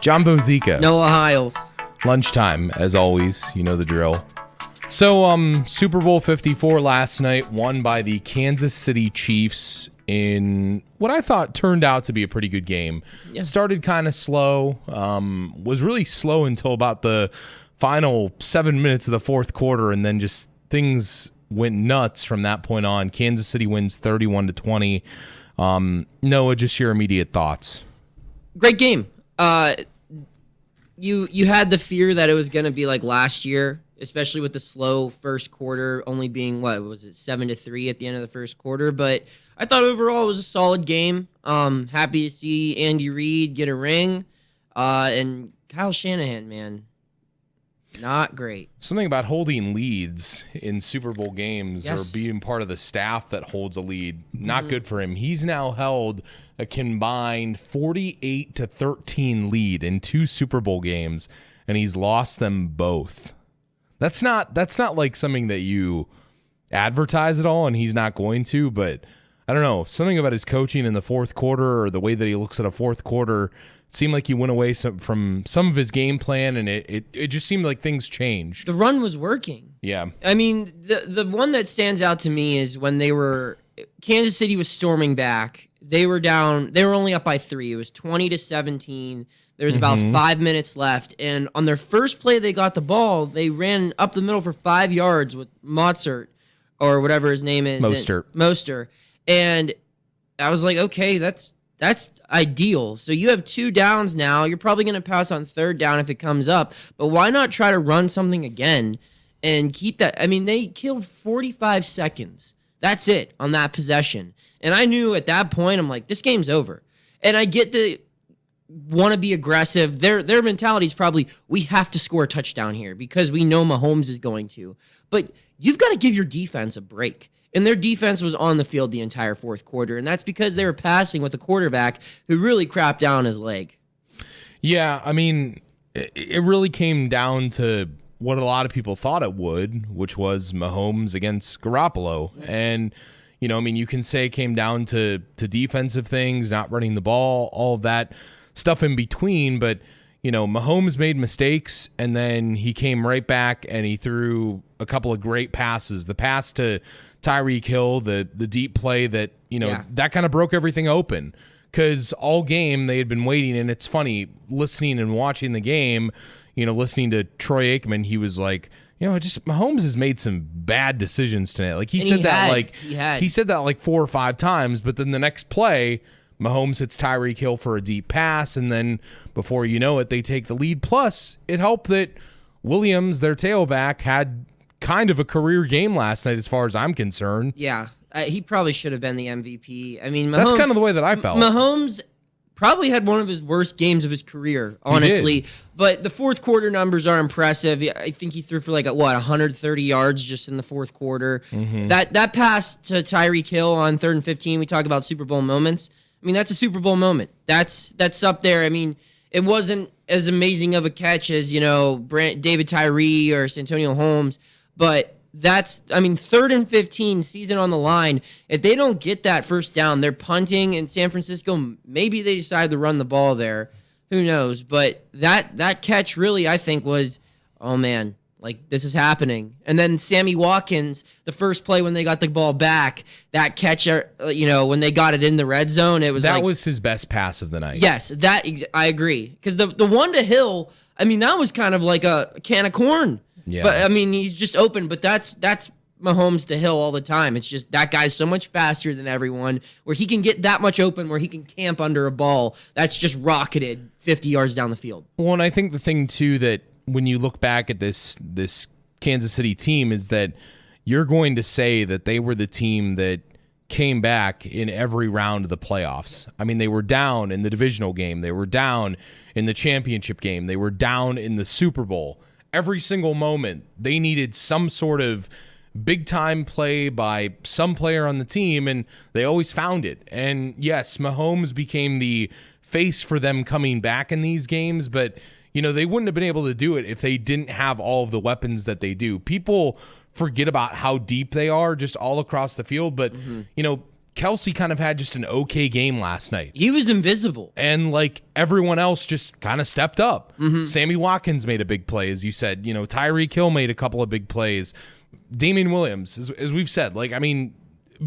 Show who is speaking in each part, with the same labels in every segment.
Speaker 1: John Bozeka.
Speaker 2: Noah Hiles.
Speaker 1: Lunchtime, as always. You know the drill. So, Super Bowl 54 last night, won by the Kansas City Chiefs in what I thought turned out to be a pretty good game. Yeah. Started kind of slow, was really slow until about the final 7 minutes of the fourth quarter, and then just things went nuts from that point on. Kansas City wins 31-20. Noah, just your immediate thoughts.
Speaker 2: Great game. You had the fear that it was going to be like last year, especially with the slow first quarter, only being, 7-3 at the end of the first quarter. But I thought overall it was a solid game. Happy to see Andy Reid get a ring. And Kyle Shanahan, man, not great.
Speaker 1: Something about holding leads in Super Bowl games,
Speaker 2: yes,
Speaker 1: or being part of the staff that holds a lead, not good for him. He's now held a combined 48-13 lead in 2 Super Bowl games, and he's lost them both. That's not like something that you advertise at all, and he's not going to, but I don't know, something about his coaching in the fourth quarter or the way that he looks at a fourth quarter, it seemed like he went away from some of his game plan, and it just seemed like things changed.
Speaker 2: The run was working.
Speaker 1: Yeah. I
Speaker 2: mean, the one that stands out to me is when Kansas City was storming back. They were down. They were only up by 3. It was 20-17. There was about 5 minutes left, and on their first play, they got the ball. They ran up the middle for 5 yards with Mostert, or whatever his name is, Mostert, and I was like, okay, that's ideal. So you have 2 downs now. You're probably going to pass on third down if it comes up, but why not try to run something again and keep that? I mean, they killed 45 seconds. That's it on that possession. And I knew at that point, I'm like, this game's over. And I get the want to be aggressive. Their mentality is probably, we have to score a touchdown here because we know Mahomes is going to. But you've got to give your defense a break. And their defense was on the field the entire fourth quarter. And that's because they were passing with a quarterback who really crapped down his leg.
Speaker 1: Yeah, I mean, it really came down to what a lot of people thought it would, which was Mahomes against Garoppolo. And you can say it came down to defensive things, not running the ball, all of that stuff in between. But, Mahomes made mistakes, and then he came right back and he threw a couple of great passes. The pass to Tyreek Hill, the deep play that, that kind of broke everything open. Because all game they had been waiting, and it's funny, listening and watching the game, listening to Troy Aikman, he was like, Mahomes has made some bad decisions tonight. Like he said that like 4 or 5 times, but then the next play, Mahomes hits Tyreek Hill for a deep pass, and then before you know it, they take the lead. Plus, it helped that Williams, their tailback, had kind of a career game last night as far as I'm concerned.
Speaker 2: Yeah, he probably should have been the MVP. I mean, Mahomes,
Speaker 1: that's kind of the way that I felt.
Speaker 2: Mahomes probably had one of his worst games of his career, honestly. But the fourth quarter numbers are impressive. I think he threw for 130 yards just in the fourth quarter. That pass to Tyreek Hill on 3rd and 15, we talk about Super Bowl moments. I mean, that's a Super Bowl moment. That's up there. I mean, it wasn't as amazing of a catch as, David Tyree or Santonio Holmes, but that's, 3rd and 15, season on the line. If they don't get that first down, they're punting in San Francisco. Maybe they decide to run the ball there. Who knows? But that catch really, I think, was, oh, man, this is happening. And then Sammy Watkins, the first play when they got the ball back, that catch, when they got it in the red zone, it was
Speaker 1: that was his best pass of the night.
Speaker 2: Yes, I agree. Because the one to Hill, that was kind of like a can of corn.
Speaker 1: Yeah.
Speaker 2: But, he's just open. But that's Mahomes to Hill all the time. It's just that guy's so much faster than everyone, where he can get that much open, where he can camp under a ball that's just rocketed 50 yards down the field.
Speaker 1: Well, and I think the thing, too, that when you look back at this Kansas City team is that you're going to say that they were the team that came back in every round of the playoffs. I mean, they were down in the divisional game. They were down in the championship game. They were down in the Super Bowl. Every single moment, they needed some sort of big-time play by some player on the team, and they always found it. And yes, Mahomes became the face for them coming back in these games, but they wouldn't have been able to do it if they didn't have all of the weapons that they do. People forget about how deep they are just all across the field, but Kelsey kind of had just an okay game last night.
Speaker 2: He was invisible.
Speaker 1: And like everyone else just kind of stepped up. Sammy Watkins made a big play, as you said. You know, Tyreek Hill made a couple of big plays. Damian Williams, as we've said, like, I mean,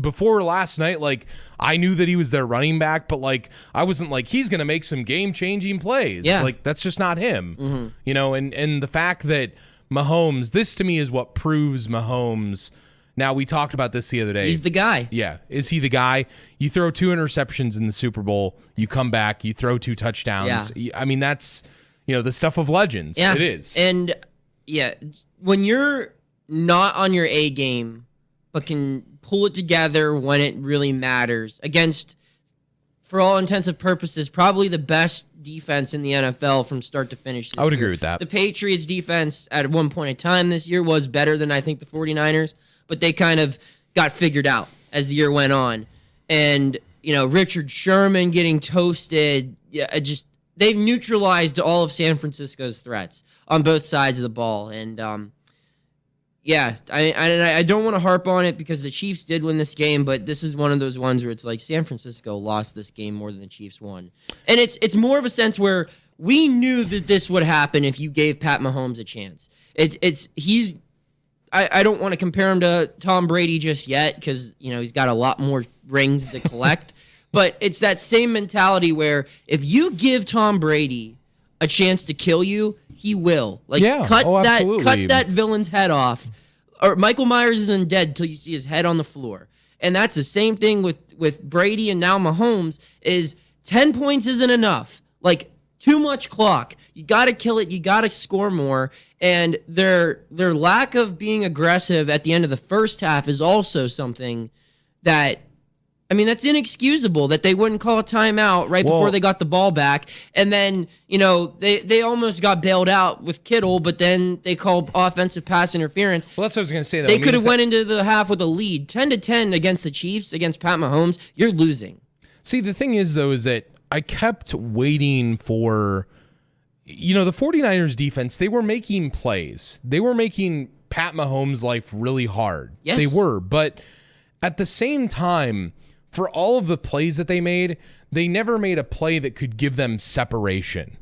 Speaker 1: before last night, like, I knew that he was their running back, but like, I wasn't like, he's going to make some game-changing plays.
Speaker 2: Yeah.
Speaker 1: Like, that's just not him. You know, and the fact that Mahomes, this to me is what proves Mahomes. Now, we talked about this the other day.
Speaker 2: He's the guy.
Speaker 1: Yeah. Is he the guy? You throw 2 interceptions in the Super Bowl, you come back, you throw 2 touchdowns.
Speaker 2: Yeah.
Speaker 1: I mean, that's, you know, the stuff of legends.
Speaker 2: Yeah.
Speaker 1: It is.
Speaker 2: And, yeah, when you're not on your A game, but can pull it together when it really matters against, for all intents and purposes, probably the best defense in the NFL from start to finish this
Speaker 1: I would
Speaker 2: year.
Speaker 1: agree with that.
Speaker 2: The Patriots defense at one point in time this year was better than I think the 49ers, but they kind of got figured out as the year went on. And, you know, Richard Sherman getting toasted, they've neutralized all of San Francisco's threats on both sides of the ball. And, I don't want to harp on it because the Chiefs did win this game, but this is one of those ones where it's like San Francisco lost this game more than the Chiefs won. And it's more of a sense where we knew that this would happen if you gave Pat Mahomes a chance. I don't want to compare him to Tom Brady just yet because, you know, he's got a lot more rings to collect. But it's that same mentality where if you give Tom Brady a chance to kill you, he will. Like, cut that villain's head off. Or Michael Myers isn't dead until you see his head on the floor. And that's the same thing with Brady and now Mahomes is 10 points isn't enough. Like, too much clock. You got to kill it. You got to score more. And their lack of being aggressive at the end of the first half is also something that, I mean, that's inexcusable that they wouldn't call a timeout right before they got the ball back. And then, you know, they almost got bailed out with Kittle, but then they called offensive pass interference.
Speaker 1: Well, that's what I was going to say, though.
Speaker 2: They could have went into the half with a lead. 10-10 against the Chiefs, against Pat Mahomes, you're losing.
Speaker 1: See, the thing is, though, is that I kept waiting for, you know, the 49ers defense, they were making plays. They were making Pat Mahomes' life really hard.
Speaker 2: Yes.
Speaker 1: They were. But at the same time, for all of the plays that they made, they never made a play that could give them separation.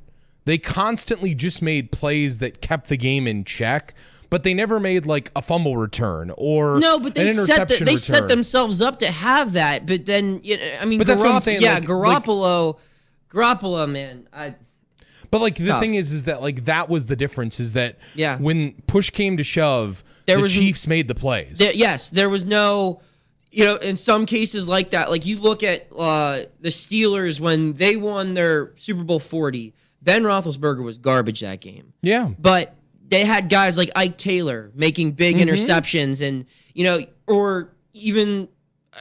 Speaker 1: They constantly just made plays that kept the game in check, but they never made like a fumble return or
Speaker 2: no, but they
Speaker 1: an interception return.
Speaker 2: Set themselves up to have that. But then, you know, I mean,
Speaker 1: but that's what I'm saying.
Speaker 2: Yeah,
Speaker 1: like,
Speaker 2: Garoppolo, man.
Speaker 1: But like the thing is that like that was the difference is that
Speaker 2: yeah.
Speaker 1: when push came to shove, the Chiefs made the plays.
Speaker 2: Yes, there was no. You know, in some cases like that, like you look at the Steelers when they won their Super Bowl 40, Ben Roethlisberger was garbage that game.
Speaker 1: Yeah.
Speaker 2: But they had guys like Ike Taylor making big interceptions and, you know, or even,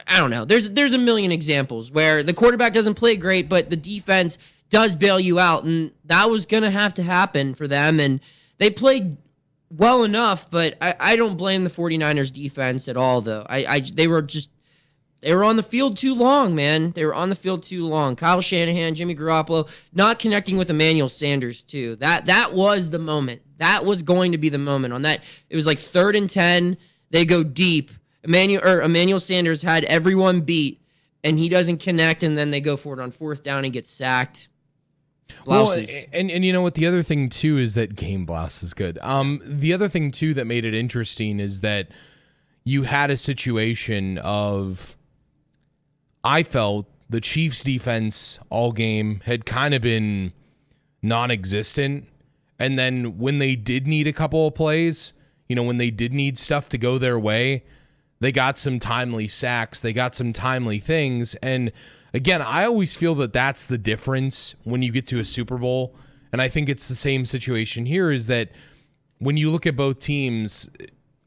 Speaker 2: I don't know, there's a million examples where the quarterback doesn't play great, but the defense does bail you out. And that was going to have to happen for them. And they played well enough, but I don't blame the 49ers defense at all, though. They were on the field too long, man. They were on the field too long. Kyle Shanahan, Jimmy Garoppolo, not connecting with Emmanuel Sanders, too. That was the moment. That was going to be the moment. On that, it was like 3rd and 10. They go deep. Emmanuel Sanders had everyone beat, and he doesn't connect, and then they go for it on 4th down and get sacked. Blouses.
Speaker 1: Well, and you know what? The other thing, too, is that game blouse is good. The other thing, too, that made it interesting is that you had a situation of, I felt the Chiefs defense all game had kind of been non-existent. And then when they did need a couple of plays, you know, when they did need stuff to go their way, they got some timely sacks. They got some timely things. And again, I always feel that that's the difference when you get to a Super Bowl. And I think it's the same situation here is that when you look at both teams,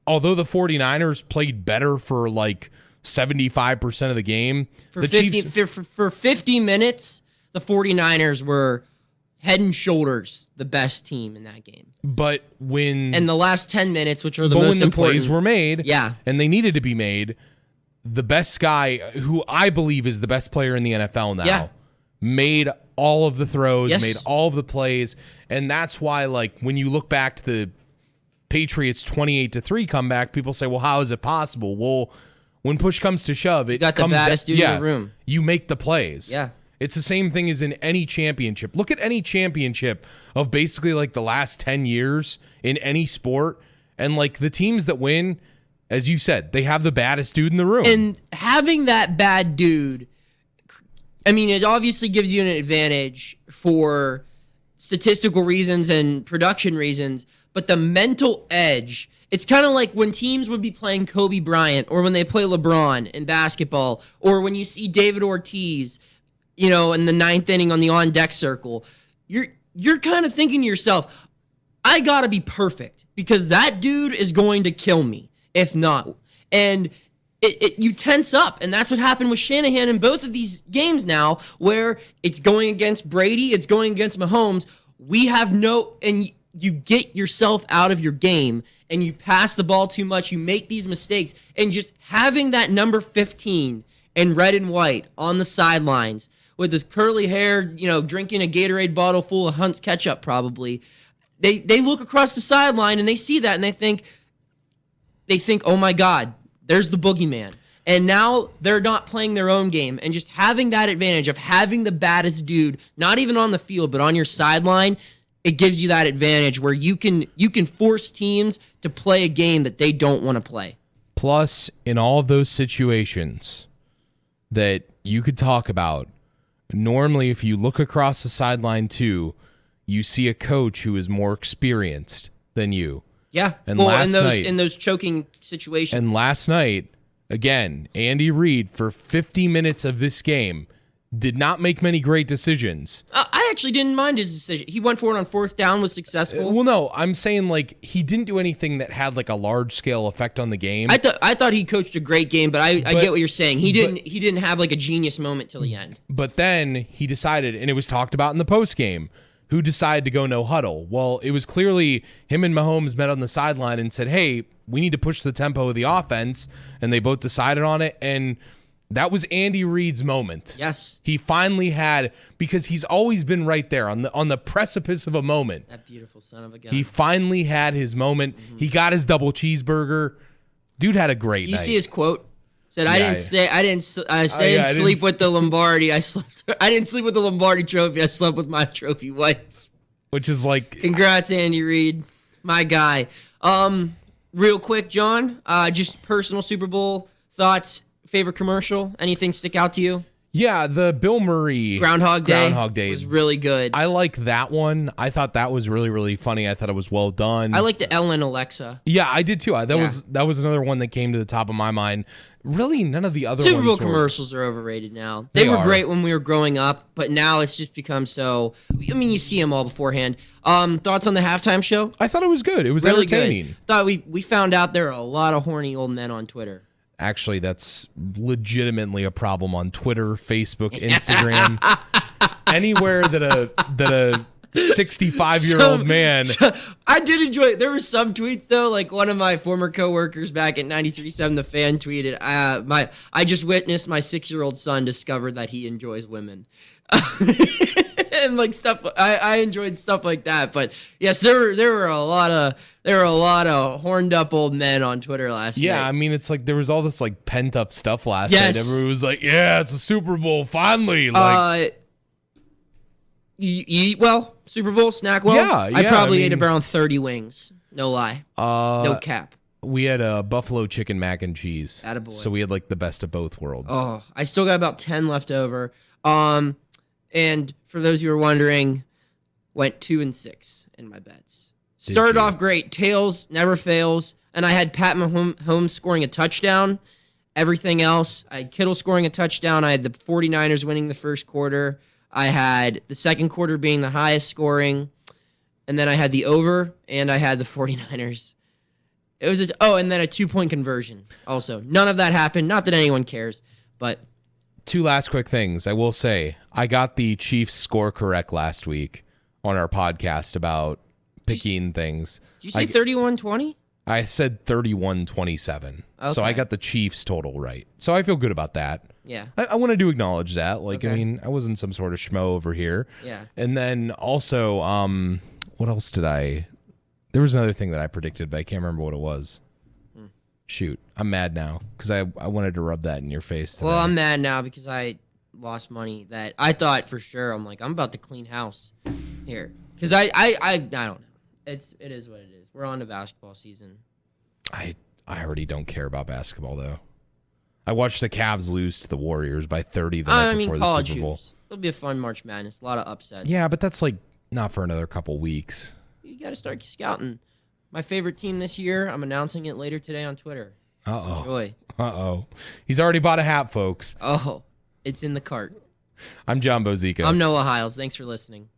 Speaker 1: although the 49ers played better for like 75% of the game,
Speaker 2: for 50 minutes, the 49ers were head and shoulders the best team in that game.
Speaker 1: But in
Speaker 2: the last 10 minutes, which are the most important,
Speaker 1: plays were made,
Speaker 2: yeah,
Speaker 1: and they needed to be made, the best guy, who I believe is the best player in the NFL now, made all of the throws, made all of the plays, and that's why, like, when you look back to the Patriots 28-3 comeback, people say, well, how is it possible? Well, when push comes to shove, it
Speaker 2: got the
Speaker 1: comes
Speaker 2: baddest dude in the room.
Speaker 1: You make the plays.
Speaker 2: Yeah.
Speaker 1: It's the same thing as in any championship. Look at any championship of basically like the last 10 years in any sport. And like the teams that win, as you said, they have the baddest dude in the room.
Speaker 2: And having that bad dude, I mean, it obviously gives you an advantage for statistical reasons and production reasons, but the mental edge, it's kind of like when teams would be playing Kobe Bryant or when they play LeBron in basketball or when you see David Ortiz, you know, in the 9th inning on the on-deck circle, you're kind of thinking to yourself, I gotta be perfect because that dude is going to kill me if not. And you tense up, and that's what happened with Shanahan in both of these games now, where it's going against Brady, it's going against Mahomes. And you get yourself out of your game, and you pass the ball too much, you make these mistakes, and just having that number 15 in red and white on the sidelines with his curly hair, you know, drinking a Gatorade bottle full of Hunt's ketchup probably. They look across the sideline and they see that and they think, oh my God, there's the boogeyman. And now they're not playing their own game. And just having that advantage of having the baddest dude, not even on the field, but on your sideline, it gives you that advantage where you can force teams to play a game that they don't want to play.
Speaker 1: Plus, in all of those situations that you could talk about, normally if you look across the sideline too, you see a coach who is more experienced than you.
Speaker 2: Yeah.
Speaker 1: And
Speaker 2: well,
Speaker 1: last night,
Speaker 2: in those choking situations.
Speaker 1: And last night, again, Andy Reid for 50 minutes of this game did not make many great decisions.
Speaker 2: I actually didn't mind his decision. He went for it on 4th down, was successful.
Speaker 1: Well, no, I'm saying like he didn't do anything that had like a large scale effect on the game.
Speaker 2: I thought he coached a great game, but I get what you're saying. He didn't have like a genius moment till the end.
Speaker 1: But then he decided, and it was talked about in the post game, who decided to go no huddle. Well, it was clearly him and Mahomes met on the sideline and said, hey, we need to push the tempo of the offense, and they both decided on it, and that was Andy Reid's moment.
Speaker 2: Yes.
Speaker 1: He finally had, because he's always been right there on the precipice of a moment.
Speaker 2: That beautiful son of a gun.
Speaker 1: He finally had his moment. Mm-hmm. He got his double cheeseburger. Dude had a great night.
Speaker 2: You see his quote? Said, I didn't sleep with the Lombardi. I didn't sleep with the Lombardi trophy. I slept with my trophy wife.
Speaker 1: Which is like,
Speaker 2: congrats, Andy Reid, my guy. Real quick, John, just personal Super Bowl thoughts. Favorite commercial? Anything stick out to you?
Speaker 1: Yeah, the Bill Murray
Speaker 2: Groundhog Day was really good.
Speaker 1: I like that one. I thought that was really, really funny. I thought it was well done.
Speaker 2: I like the Ellen Alexa.
Speaker 1: Yeah, I did too. That was another one that came to the top of my mind. Really, none of the other
Speaker 2: Super Bowl commercials are overrated now. They were great when we were growing up, but now it's just become so. I mean, you see them all beforehand. Thoughts on the halftime show?
Speaker 1: I thought it was good. It was
Speaker 2: really
Speaker 1: entertaining.
Speaker 2: Good. Thought we found out there are a lot of horny old men on Twitter.
Speaker 1: Actually, that's legitimately a problem on Twitter, Facebook, Instagram, anywhere that a 65-year-old man.
Speaker 2: I did enjoy it. There were some tweets though, like one of my former coworkers back at 93.7 The Fan tweeted, I just witnessed my 6-year-old son discover that he enjoys women. And like stuff, I enjoyed stuff like that. But yes, there were a lot of horned up old men on Twitter last night.
Speaker 1: Yeah, I mean, it's like there was all this like pent up stuff last night. Everyone was like, "Yeah, it's a Super Bowl finally!" Like,
Speaker 2: you eat well, Super Bowl snack well.
Speaker 1: Yeah,
Speaker 2: I probably ate around 30 wings. No lie, no cap.
Speaker 1: We had a buffalo chicken mac and cheese.
Speaker 2: Attaboy.
Speaker 1: So we had like the best of both worlds.
Speaker 2: Oh, I still got about 10 left over. And for those who are wondering, went 2-6 in my bets. Started off great. Tails never fails. And I had Pat Mahomes scoring a touchdown. Everything else, I had Kittle scoring a touchdown. I had the 49ers winning the first quarter. I had the second quarter being the highest scoring. And then I had the over, and I had the 49ers. It was and then a 2-point conversion also. None of that happened. Not that anyone cares, but...
Speaker 1: Two last quick things. I will say, I got the Chiefs score correct last week on our podcast about picking things.
Speaker 2: Did you say 31-20?
Speaker 1: I said 31-27.
Speaker 2: Okay.
Speaker 1: So I got the Chiefs total right. So I feel good about that.
Speaker 2: Yeah.
Speaker 1: I wanted to acknowledge that. Like,
Speaker 2: okay.
Speaker 1: I mean, I wasn't some sort of schmo over here.
Speaker 2: Yeah.
Speaker 1: And then also, what else did I... There was another thing that I predicted, but I can't remember what it was. Shoot, I'm mad now because I wanted to rub that in your face today.
Speaker 2: Well, I'm mad now because I lost money that I thought for sure. I'm like, I'm about to clean house here because I don't know. It is what it is. We're on to basketball season.
Speaker 1: I already don't care about basketball though. I watched the Cavs lose to the Warriors by 30 the night before the Super Bowl.
Speaker 2: It'll be a fun March Madness. A lot of upsets.
Speaker 1: Yeah, but that's like not for another couple weeks.
Speaker 2: You got to start scouting. My favorite team this year, I'm announcing it later today on Twitter.
Speaker 1: Uh-oh.
Speaker 2: Enjoy.
Speaker 1: Uh-oh. He's already bought a hat, folks.
Speaker 2: Oh, it's in the cart.
Speaker 1: I'm John Bozeka.
Speaker 2: I'm Noah Hiles. Thanks for listening.